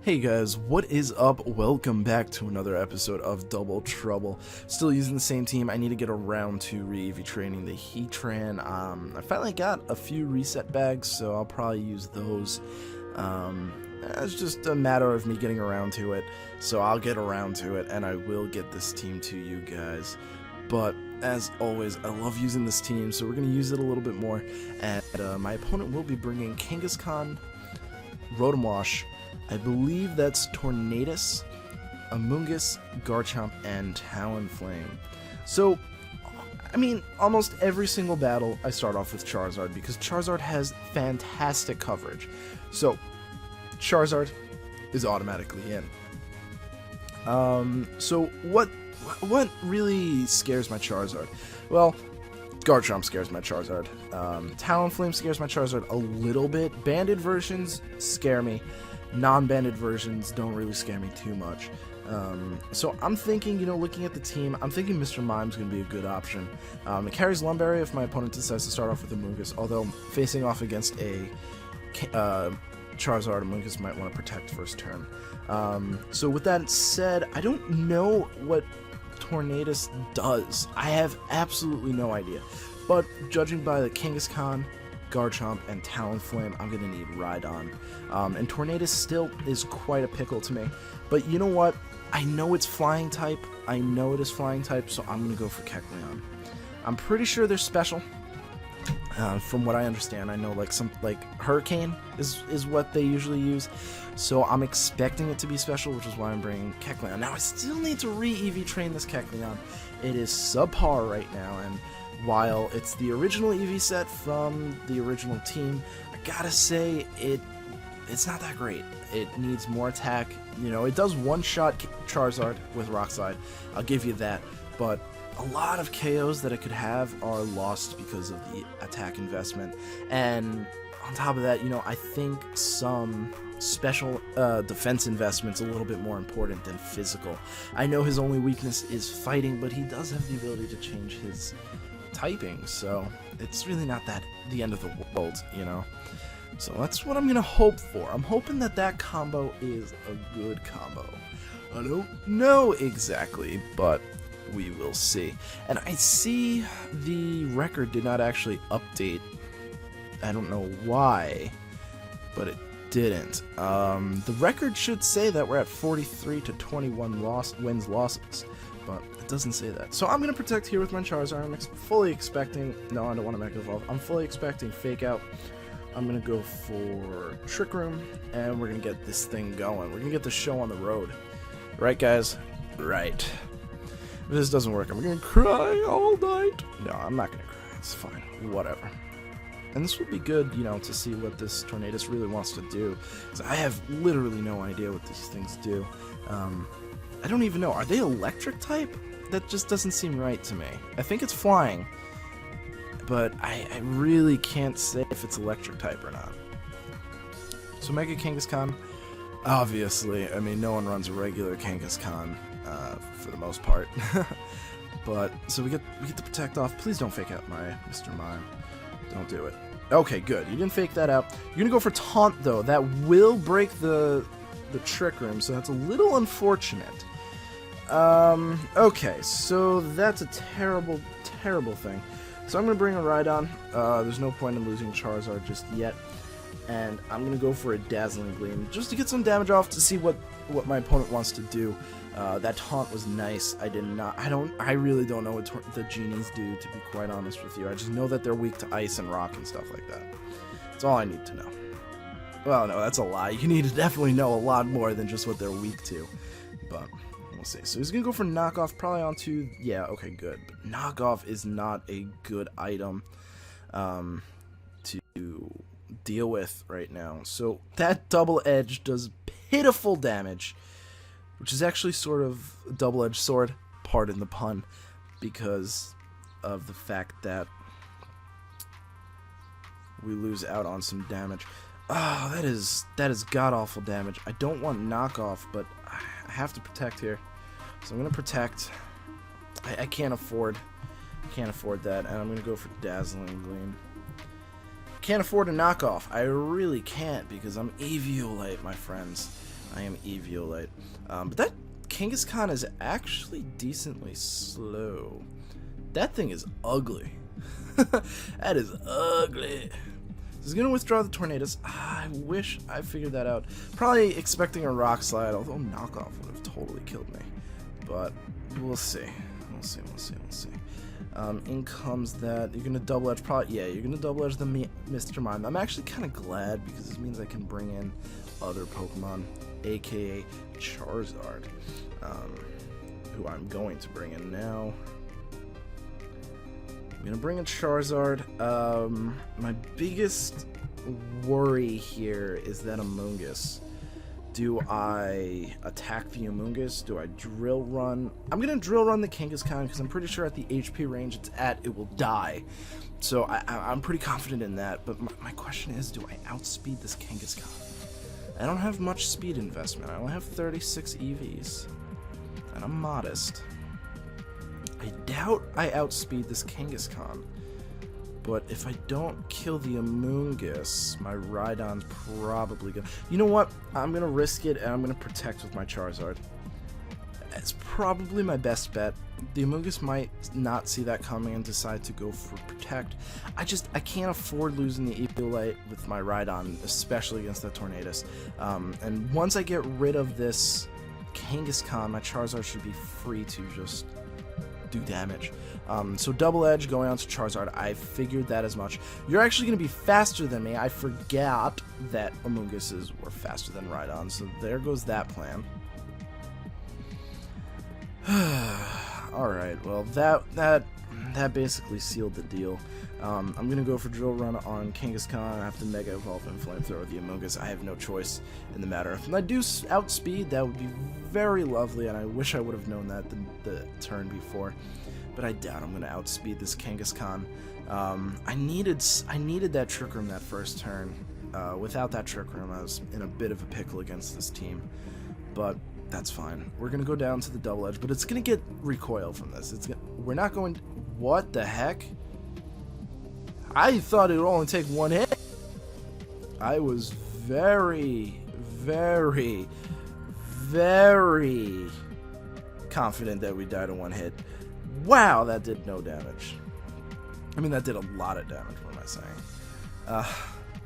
Hey guys, what is up? Welcome back to another episode of Double Trouble. Still using the same team. I need to get around to re-EV training the Heatran. I finally got a few reset bags, so I'll probably use those. It's just a matter of me getting around to it, so I'll get around to it, and I will get this team to you guys. But as always, I love using this team, so we're going to use it a little bit more. And my opponent will be bringing Kangaskhan, Rotom Wash, I believe that's Tornadus, Amoonguss, Garchomp, and Talonflame. So, I mean, almost every single battle I start off with Charizard because Charizard has fantastic coverage. So, Charizard is automatically in. So what really scares my Charizard? Well, Garchomp scares my Charizard. Talonflame scares my Charizard a little bit. Banded versions scare me. Non-banded versions don't really scare me too much. So I'm thinking, looking at the team, I'm thinking Mr. Mime's going to be a good option. It carries Lumberry if my opponent decides to start off with Amoonguss, although facing off against a Charizard, Amoonguss might want to protect first turn. So with that said, I don't know what Tornadus does. I have absolutely no idea. But judging by the Kangaskhan, Garchomp, and Talonflame, I'm going to need Rhydon. And Tornadus still is quite a pickle to me. But you know what? I know it's flying type. I know it is flying type, so I'm going to go for Kecleon. I'm pretty sure they're special. From what I understand, I know like Hurricane is what they usually use. So I'm expecting it to be special, which is why I'm bringing Kecleon. Now I still need to re-EV train this Kecleon. It is subpar right now, and while it's the original EV set from the original team, I gotta say it's not that great. It needs more attack. It does one-shot Charizard with Rock Slide. I'll give you that. But a lot of KOs that it could have are lost because of the attack investment. And on top of that, I think some special defense investment's a little bit more important than physical. I know his only weakness is fighting, but he does have the ability to change his typing, so it's really not the end of the world, So that's what I'm gonna hope for. I'm hoping that combo is a good combo. I don't know exactly, but we will see. And I see the record did not actually update. I don't know why, but it didn't. The record should say that we're at 43 to 21 wins losses, but it doesn't say that. So I'm going to protect here with my Charizard. I'm fully expecting... No, I don't want to Mega Evolve. I'm fully expecting Fake Out. I'm going to go for Trick Room, and we're going to get this thing going. We're going to get the show on the road. Right, guys? Right. If this doesn't work, I'm going to cry all night. No, I'm not going to cry. It's fine. Whatever. And this would be good, to see what this Tornadus really wants to do. Because I have literally no idea what these things do. I don't even know. Are they electric type? That just doesn't seem right to me. I think it's flying, but I really can't say if it's electric type or not. So Mega Kangaskhan, obviously. I mean, no one runs a regular Kangaskhan for the most part. But so we get the protect off. Please don't fake out my Mr. Mime. Don't do it. Okay, good. You didn't fake that out. You're gonna go for Taunt though. That will break the Trick Room, so that's a little unfortunate. Okay, so that's a terrible, terrible thing. So I'm going to bring a Rhydon. There's no point in losing Charizard just yet. And I'm going to go for a Dazzling Gleam, just to get some damage off to see what my opponent wants to do. That taunt was nice. I really don't know what the genies do, to be quite honest with you. I just know that they're weak to ice and rock and stuff like that. That's all I need to know. Well, no, that's a lie. You need to definitely know a lot more than just what they're weak to. But we'll see. So he's going to go for Knockoff, probably onto... Yeah, okay, good. But Knockoff is not a good item to deal with right now. So that Double Edge does pitiful damage, which is actually sort of a double-edged sword, pardon the pun, because of the fact that we lose out on some damage. Oh, that is god-awful damage. I don't want Knockoff, but I have to protect here. So I'm going to protect. I can't afford that, and I'm going to go for Dazzling Gleam. Can't afford a Knockoff. I really can't, because I'm Eviolite, my friends. I am Eviolite. But that Kangaskhan is actually decently slow. That thing is ugly. That is ugly. He's gonna withdraw the Tornadus. I wish I figured that out. Probably expecting a Rock Slide, although Knockoff would have totally killed me. But we'll see. We'll see. In comes that. You're gonna double edge. Probably, yeah, you're gonna double edge the Mr. Mime. I'm actually kind of glad because this means I can bring in other Pokemon, aka Charizard, who I'm going to bring in now. I'm gonna bring in Charizard. My biggest worry here is that Amoonguss. Do I attack the Amoonguss? Do I Drill Run? I'm gonna Drill Run the Kangaskhan because I'm pretty sure at the HP range it's at, it will die. So I'm pretty confident in that. But my question is, do I outspeed this Kangaskhan? I don't have much speed investment. I only have 36 EVs, and I'm modest. I doubt I outspeed this Kangaskhan, but if I don't kill the Amoonguss, my Rhydon's probably gonna... You know what? I'm gonna risk it, and I'm gonna protect with my Charizard. It's probably my best bet. The Amoonguss might not see that coming and decide to go for protect. I can't afford losing the Eviolite with my Rhydon, especially against that Tornadus. And once I get rid of this Kangaskhan, my Charizard should be free to just do damage. So double edge going on to Charizard. I figured that as much. You're actually going to be faster than me. I forgot that Amoongusses were faster than Rhydon, so there goes that plan. Alright, well that basically sealed the deal. I'm gonna go for Drill Run on Kangaskhan. I have to Mega Evolve and Flamethrower the Amoonguss. I have no choice in the matter. If I do outspeed, that would be very lovely, and I wish I would have known that the turn before. But I doubt I'm gonna outspeed this Kangaskhan. I needed that Trick Room that first turn. Without that Trick Room, I was in a bit of a pickle against this team. But that's fine. We're gonna go down to the double edge, but it's gonna get recoil from this. We're not going. What the heck? I thought it would only take one hit. I was very, very, very confident that we died in one hit. Wow, that did no damage. I mean, that did a lot of damage. What am I saying?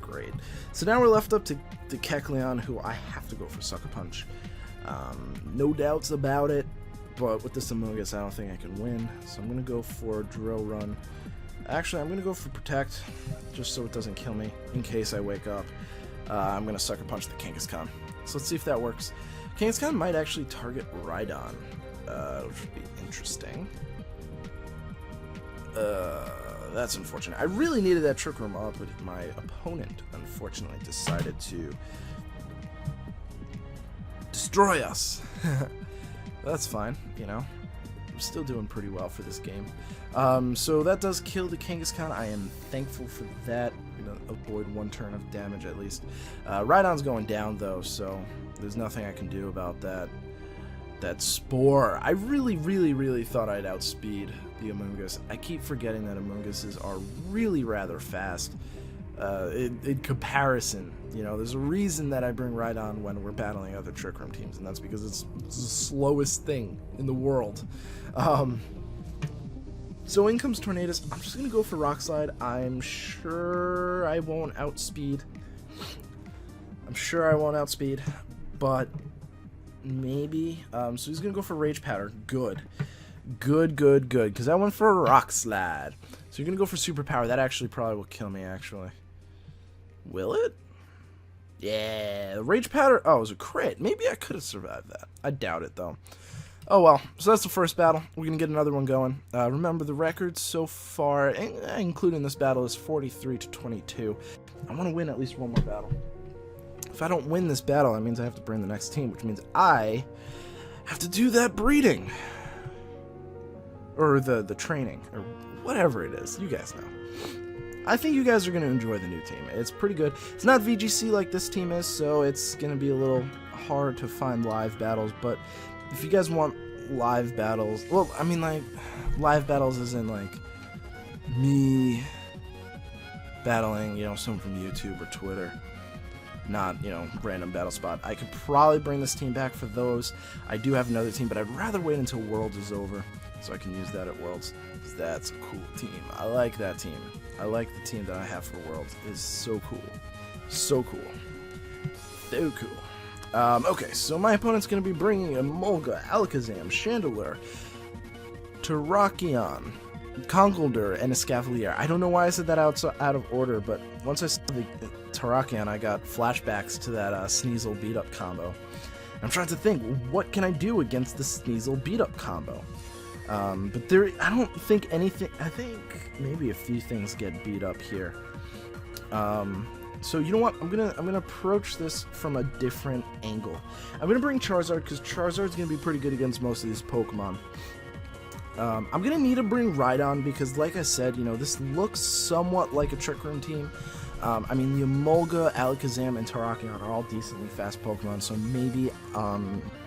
Great. So now we're left up to Kecleon, who I have to go for Sucker Punch. No doubts about it, but with this Amoonguss, I don't think I can win. So I'm going to go for Drill Run. Actually, I'm going to go for Protect, just so it doesn't kill me in case I wake up. I'm going to Sucker Punch the Kangaskhan. So let's see if that works. Kangaskhan might actually target Rhydon, which would be interesting. That's unfortunate. I really needed that Trick Room up, but my opponent, unfortunately, decided to destroy us. That's fine, you know. I'm still doing pretty well for this game. So that does kill the Kangaskhan. I am thankful for that. I'm gonna avoid one turn of damage at least. Rhydon's going down though, so there's nothing I can do about that. That Spore. I really thought I'd outspeed the Amoonguss. I keep forgetting that Amoongusses are really rather fast. In comparison, you know, there's a reason that I bring Rhydon when we're battling other Trick Room teams, and that's because it's the slowest thing in the world. So in comes Tornadus. I'm just gonna go for Rock Slide. I'm sure I won't outspeed. But maybe. So he's gonna go for Rage Powder. Good, because I went for a Rock Slide. So you're gonna go for Superpower. That actually probably will kill me, actually. Will it? Yeah, the Rage Powder. Oh, it was a crit. Maybe I could have survived that. I doubt it, though. Oh, well. So that's the first battle. We're going to get another one going. Remember, the record so far, including this battle, is 43-22. I want to win at least one more battle. If I don't win this battle, that means I have to bring the next team, which means I have to do that breeding. Or the training, or whatever it is. You guys know. I think you guys are going to enjoy the new team. It's pretty good. It's not VGC like this team is, so it's going to be a little hard to find live battles, but if you guys want live battles, well, I mean, like, live battles as in, like, me battling, you know, someone from YouTube or Twitter, not, you know, random battle spot. I could probably bring this team back for those. I do have another team, but I'd rather wait until Worlds is over so I can use that at Worlds. That's a cool team. I like that team. I like the team that I have for Worlds. It is so cool. So cool. So cool. Okay, so my opponent's going to be bringing Emolga, Alakazam, Chandelure, Terrakion, Conkeldurr, and Escavalier. I don't know why I said that out of order, but once I saw the Terrakion, I got flashbacks to that Sneasel beat-up combo. I'm trying to think, what can I do against the Sneasel beat-up combo? But there, I don't think anything. I think maybe a few things get beat up here. So you know what? I'm gonna approach this from a different angle. I'm gonna bring Charizard because Charizard's gonna be pretty good against most of these Pokemon. I'm gonna need to bring Rhydon because, like I said, you know, this looks somewhat like a Trick Room team. I mean, the Emolga, Alakazam, and Terrakion are all decently fast Pokemon, so maybe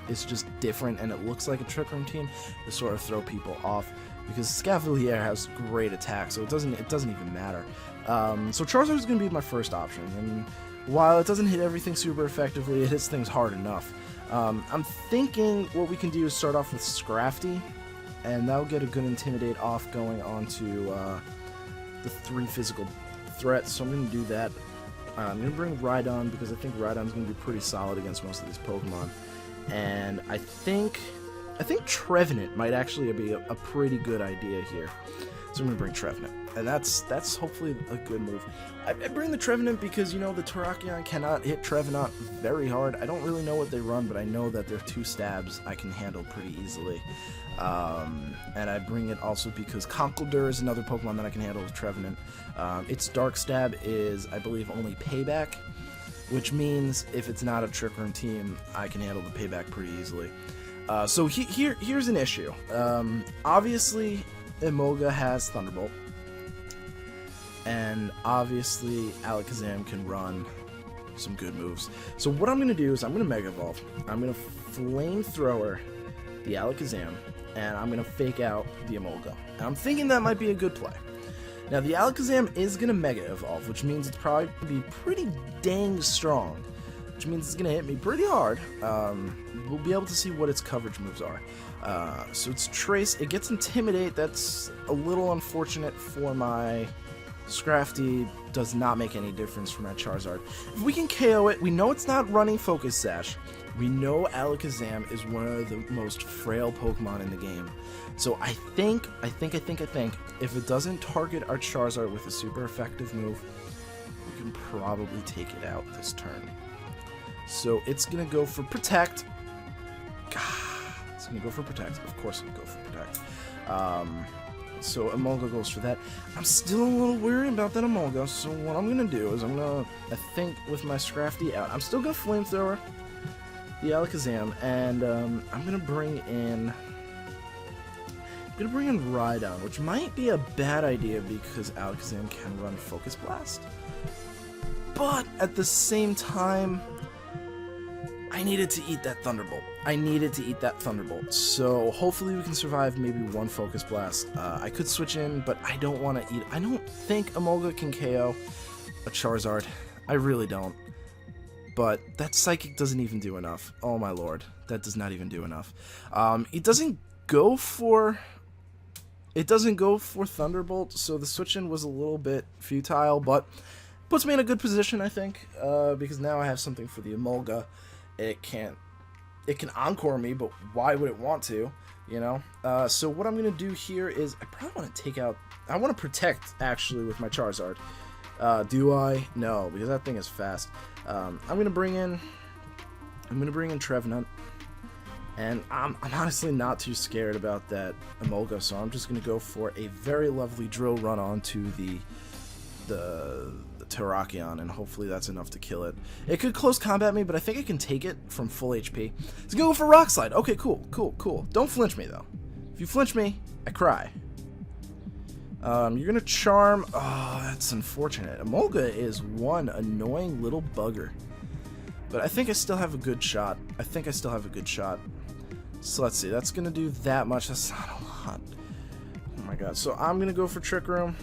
it's just different and it looks like a Trick Room team to sort of throw people off, because Escavalier has great attack, so it doesn't even matter. So Charizard is going to be my first option, and while it doesn't hit everything super effectively, it hits things hard enough. I'm thinking what we can do is start off with Scrafty, and that'll get a good Intimidate off going on to the 3 physical threats, so I'm going to do that. I'm going to bring Rhydon because I think Rhydon's going to be pretty solid against most of these Pokemon. And I think Trevenant might actually be a pretty good idea here. So I'm going to bring Trevenant. And that's hopefully a good move. I bring the Trevenant because, you know, the Terrakion cannot hit Trevenant very hard. I don't really know what they run, but I know that their 2 stabs I can handle pretty easily. And I bring it also because Conkeldurr is another Pokemon that I can handle with Trevenant. Its Dark Stab is, I believe, only Payback, which means if it's not a Trick Room team, I can handle the Payback pretty easily. So here's an issue. Obviously, Emolga has Thunderbolt, and obviously Alakazam can run some good moves. So what I'm going to do is I'm going to Mega Evolve. I'm going to Flamethrower the Alakazam, and I'm going to fake out the Emolga. And I'm thinking that might be a good play. Now, the Alakazam is going to Mega Evolve, which means it's probably going to be pretty dang strong, which means it's going to hit me pretty hard. We'll be able to see what its coverage moves are. So it's Trace. It gets Intimidate. That's a little unfortunate for my Scrafty. Does not make any difference for my Charizard. If we can KO it, we know it's not running Focus Sash. We know Alakazam is one of the most frail Pokemon in the game. So I think, if it doesn't target our Charizard with a super effective move, we can probably take it out this turn. So it's going to go for Protect. It's going to go for Protect. Of course it'll go for Protect. So Emolga goes for that. I'm still a little weary about that Emolga, so what I'm going to do is I'm going to, I think, with my Scrafty out, I'm still going to Flamethrower the Alakazam, and I'm going to bring in Rhydon, which might be a bad idea because Alakazam can run Focus Blast. But at the same time, I needed to eat that Thunderbolt. So hopefully we can survive maybe 1 Focus Blast. I could switch in, but I don't want to eat. I don't think Emolga can KO a Charizard. I really don't. But that Psychic doesn't even do enough. Oh my lord, that does not even do enough. It doesn't go for Thunderbolt, so the switch-in was a little bit futile, but puts me in a good position, I think, because now I have something for the Emolga. It can Encore me, but why would it want to, you know? So what I'm going to do here is, I probably want to take out, I want to Protect, actually, with my Charizard. Do I? No, because that thing is fast. I'm going to bring in Trevenant, and I'm honestly not too scared about that Emolga, so I'm just going to go for a very lovely Drill Run onto the Terrakion, and hopefully that's enough to kill it. It could close combat me, but I think I can take it from full HP. Let's go for Rock Slide. Okay, cool. Don't flinch me, though. If you flinch me, I cry. You're gonna Charm. Oh, that's unfortunate. Emolga is one annoying little bugger. But I think I still have a good shot. So let's see. That's gonna do that much. That's not a lot. Oh my god. So I'm gonna go for Trick Room.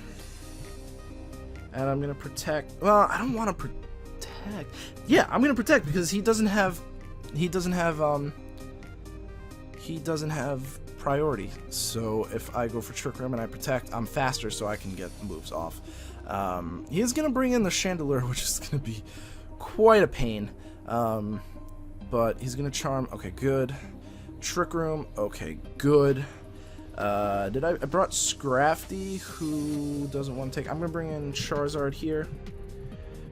And I'm gonna Protect. Well, I don't want to protect. Yeah, I'm gonna protect because he doesn't have priority. So if I go for Trick Room and I protect, I'm faster, so I can get moves off. He is gonna bring in the Chandelier, which is gonna be quite a pain. But he's gonna charm. Okay, good. Trick Room. Okay, good. I brought Scrafty, who doesn't want to take. I'm gonna bring in Charizard here.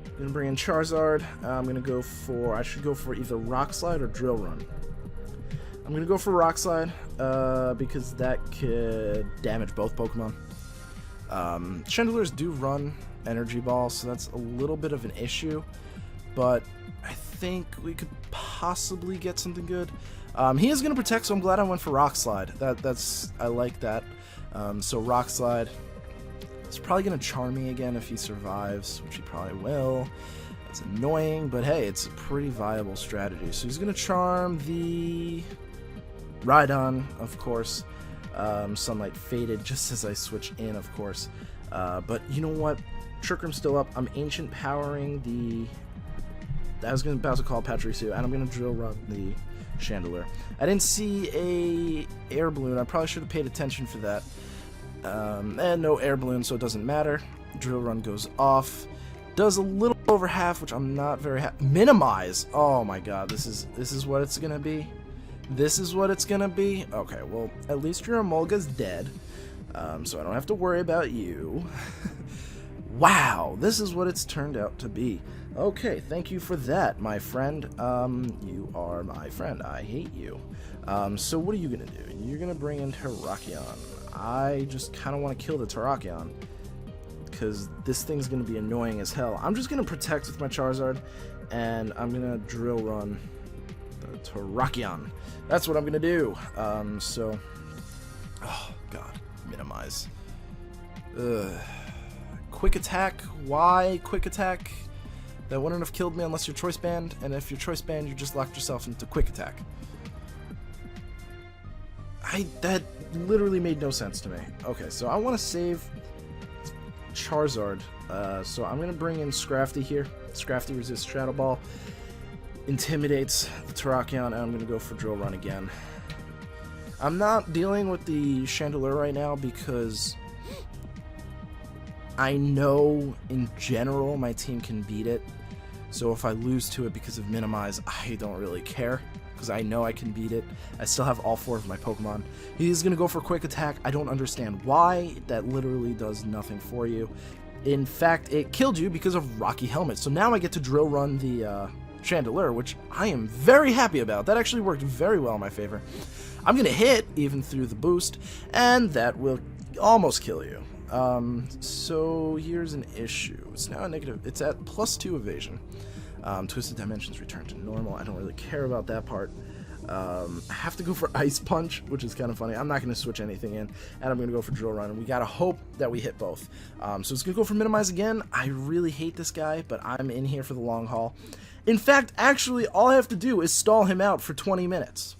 I'm gonna bring in Charizard. I'm gonna go for. I should go for either Rock Slide or Drill Run. I'm gonna go for Rock Slide because that could damage both Pokemon. Chandeliers do run Energy Ball, so that's a little bit of an issue. But I think we could possibly get something good. He is going to protect, so I'm glad I went for Rock Slide. I like that. So Rock Slide. He's probably going to charm me again if he survives, which he probably will. It's annoying, but hey, it's a pretty viable strategy. So he's going to charm the Rhydon, of course. Sunlight faded just as I switch in, of course. But you know what? Trick Room's still up. I'm Ancient Powering the... I was about to call Patricio, and I'm going to Drill Run the Chandelier. I didn't see a Air Balloon. I probably should have paid attention for that. And no Air Balloon, so it doesn't matter. Drill Run goes off. Does a little over half, which I'm not very happy. Minimize! Oh my god, this is what it's going to be. This is what it's going to be? Okay, well, at least your Emolga's dead. So I don't have to worry about you. Wow, this is what it's turned out to be. Okay, thank you for that, my friend. You are my friend. I hate you. So what are you going to do? You're going to bring in Terrakion. I just kind of want to kill the Terrakion, because this thing's going to be annoying as hell. I'm just going to protect with my Charizard, and I'm going to Drill Run the Terrakion. That's what I'm going to do. Oh, God. Minimize. Quick Attack. Why Quick Attack? That wouldn't have killed me unless you're Choice Band, and if you're Choice Band, you just locked yourself into Quick Attack. That literally made no sense to me. Okay, so I want to save Charizard, so I'm going to bring in Scrafty here. Scrafty resists Shadow Ball, intimidates the Terrakion, and I'm going to go for Drill Run again. I'm not dealing with the Chandelier right now because I know in general my team can beat it. So if I lose to it because of Minimize, I don't really care, because I know I can beat it. I still have all 4 of my Pokemon. He's going to go for Quick Attack. I don't understand why. That literally does nothing for you. In fact, it killed you because of Rocky Helmet. So now I get to Drill Run the Chandelier, which I am very happy about. That actually worked very well in my favor. I'm going to hit, even through the boost, and that will almost kill you. So here's an issue. It's now a negative. It's at +2 evasion. Twisted Dimensions return to normal. I don't really care about that part. I have to go for Ice Punch, which is kind of funny. I'm not going to switch anything in, and I'm going to go for Drill Run. And we got to hope that we hit both. So it's going to go for Minimize again. I really hate this guy, but I'm in here for the long haul. In fact, actually, all I have to do is stall him out for 20 minutes.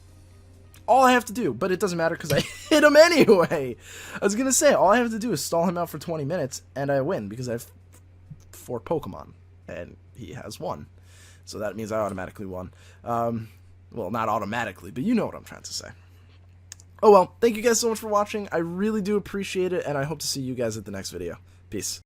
All I have to do, but it doesn't matter because I hit him anyway. I was going to say, all I have to do is stall him out for 20 minutes, and I win because I have 4 Pokemon, and he has 1. So that means I automatically won. Well, not automatically, but you know what I'm trying to say. Oh well, thank you guys so much for watching. I really do appreciate it, and I hope to see you guys at the next video. Peace.